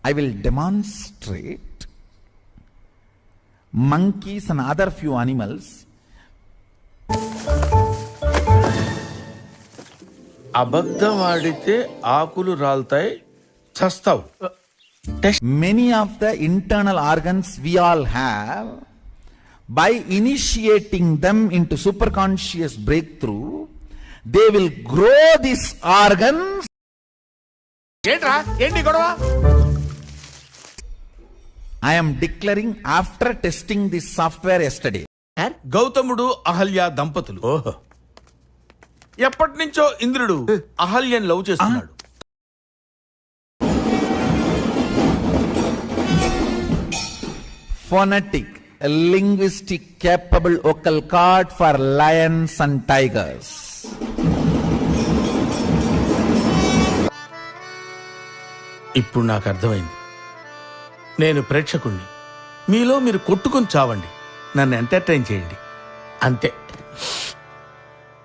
I will demonstrate monkeys and other few animals. అబద్ధం ఆడితే ఆకులు రాల్తాయి, చస్తావు. Many of the internal organs we all have, by initiating them into superconscious breakthrough, they will grow these organs. ఏంట్రా ఏంటి గొడవ? I am declaring after testing this software yesterday. గౌతముడు అహల్య దంపతులు. ఓహో. ఎప్పటి నుంచో ఇంద్రుడు అహల్యను లవ్ చేస్తున్నాడు. Phonetic, linguistic capable vocal cord for lions and tigers. ఇప్పుడు నాకు అర్థమైంది. నేను ప్రేక్షకుణ్ణి. మీలో మీరు కొట్టుకొని చావండి, నన్ను ఎంటర్టైన్ చేయండి, అంతే.